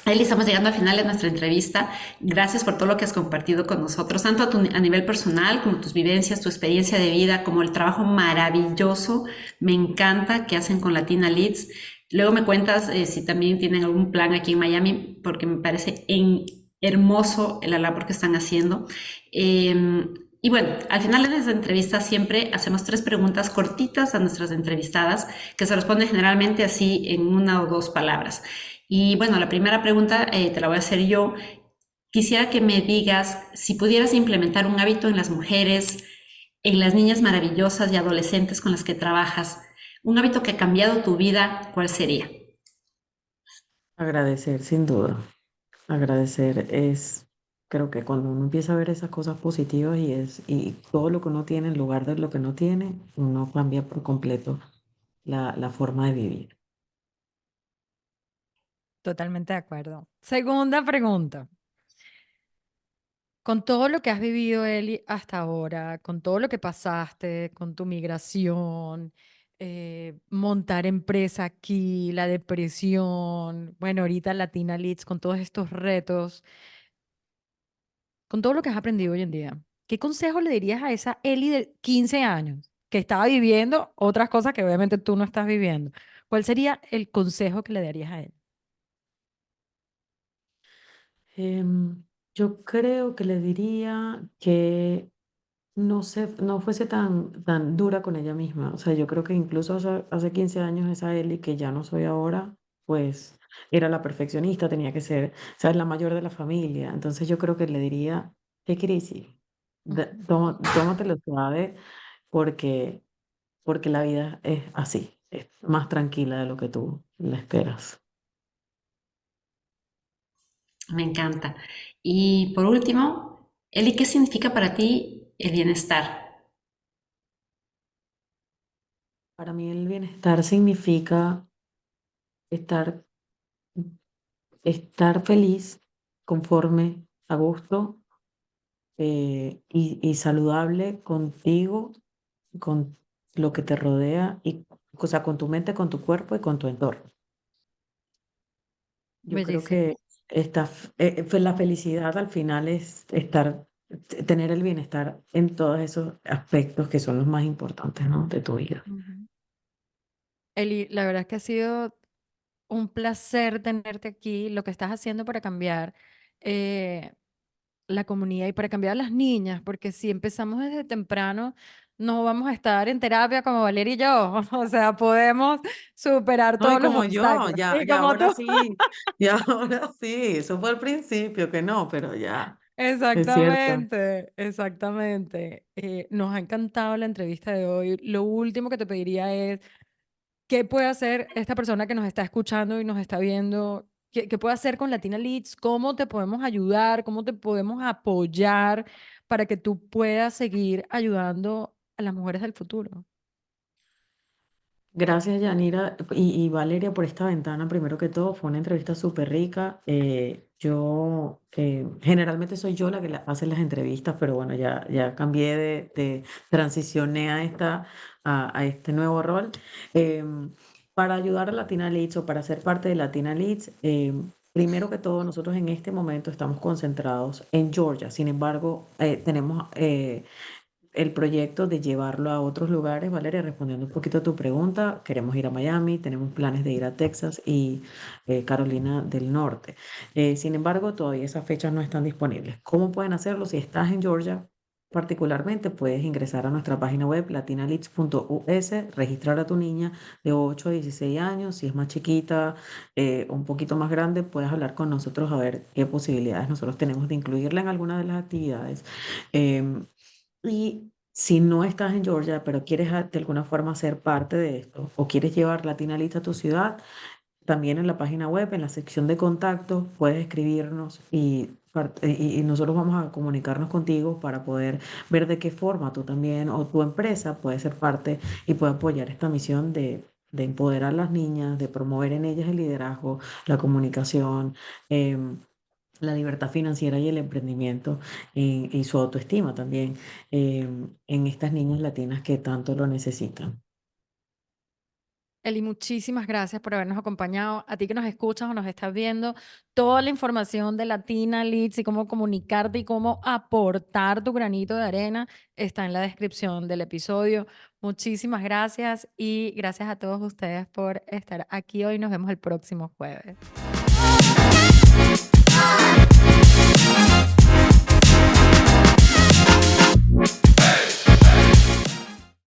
Eli, estamos llegando al final de nuestra entrevista. Gracias por todo lo que has compartido con nosotros, tanto a nivel personal como tus vivencias, tu experiencia de vida, como el trabajo maravilloso. Me encanta que hacen con Latina Leads. Luego me cuentas si también tienen algún plan aquí en Miami, porque me parece hermoso la labor que están haciendo. Y bueno, al final de esta entrevista siempre hacemos 3 preguntas cortitas a nuestras entrevistadas que se responden generalmente así en 1 o 2 palabras. Y bueno, la primera pregunta te la voy a hacer yo. Quisiera que me digas si pudieras implementar un hábito en las mujeres, en las niñas maravillosas y adolescentes con las que trabajas, un hábito que ha cambiado tu vida, ¿cuál sería? Agradecer, sin duda. Agradecer es, creo que cuando uno empieza a ver esas cosas positivas y todo lo que uno tiene en lugar de lo que no tiene, uno cambia por completo la forma de vivir. Totalmente de acuerdo. Segunda pregunta. Con todo lo que has vivido, Eli, hasta ahora, con todo lo que pasaste, con tu migración, montar empresa aquí, la depresión, bueno, ahorita Latina Leads, con todos estos retos, con todo lo que has aprendido hoy en día, ¿qué consejo le dirías a esa Eli de 15 años que estaba viviendo otras cosas que obviamente tú no estás viviendo? ¿Cuál sería el consejo que le darías a él? Em, yo creo que le diría que no fuese tan dura con ella misma. O sea, yo creo que incluso hace 15 años esa Ellie, que ya no soy ahora, pues era la perfeccionista, tenía que ser, ¿sabes? La mayor de la familia. Entonces yo creo que le diría, qué crisis, tómatelo suave porque, porque la vida es así, es más tranquila de lo que tú le esperas. Me encanta. Y por último, Eli, ¿qué significa para ti el bienestar? Para mí el bienestar significa estar estar feliz, conforme, a gusto y saludable contigo, con lo que te rodea, y, o sea, con tu mente, con tu cuerpo y con tu entorno. Yo creo Bellísimo. que la felicidad al final es tener el bienestar en todos esos aspectos que son los más importantes, ¿no? De tu vida. Ujú. Eli, la verdad es que ha sido un placer tenerte aquí, lo que estás haciendo para cambiar eh, la comunidad y para cambiar a las niñas, porque si empezamos desde temprano, no vamos a estar en terapia como Valeria y yo, o sea, podemos superar No, y todos los como yo, obstáculos. ya, Y ya como tú, ahora sí, ya ahora sí, eso fue al principio que no, pero ya, es cierto. exactamente, exactamente. Nos ha encantado la entrevista de hoy. Lo último que te pediría es ¿qué puede hacer esta persona que nos está escuchando y nos está viendo? ¿Qué puede hacer con Latina Leads? ¿Cómo te podemos ayudar? ¿Cómo te podemos apoyar para que tú puedas seguir ayudando a las mujeres del futuro? Gracias, Yanira y Valeria, por esta ventana. Primero que todo, fue una entrevista súper rica. Yo generalmente soy yo la que hace las entrevistas, pero bueno, ya cambié transicioné a este nuevo rol. Para ayudar a Latina Leads o para ser parte de Latina Leads, primero que todo, nosotros en este momento estamos concentrados en Georgia. Sin embargo, tenemos el proyecto de llevarlo a otros lugares. Valeria, respondiendo un poquito a tu pregunta, queremos ir a Miami, tenemos planes de ir a Texas y Carolina del Norte. Sin embargo, todavía esas fechas no están disponibles. ¿Cómo pueden hacerlo? Si estás en Georgia, particularmente, puedes ingresar a nuestra página web latinaleads.us, registrar a tu niña de 8 a 16 años. Si es más chiquita, un poquito más grande, puedes hablar con nosotros a ver qué posibilidades nosotros tenemos de incluirla en alguna de las actividades. Em, y si no estás en Georgia, pero quieres de alguna forma ser parte de esto o quieres llevar Latina Lista a tu ciudad, también en la página web, en la sección de contactos, puedes escribirnos y nosotros vamos a comunicarnos contigo para poder ver de qué forma tú también o tu empresa puede ser parte y puede apoyar esta misión de empoderar a las niñas, de promover en ellas el liderazgo, la comunicación. em, la libertad financiera y el emprendimiento y su autoestima también en estas niñas latinas que tanto lo necesitan. Eli, muchísimas gracias por habernos acompañado. A ti que nos escuchas o nos estás viendo, toda la información de Latina Leads y cómo comunicarte y cómo aportar tu granito de arena está en la descripción del episodio. Muchísimas gracias y gracias a todos ustedes por estar aquí hoy. Nos vemos el próximo jueves.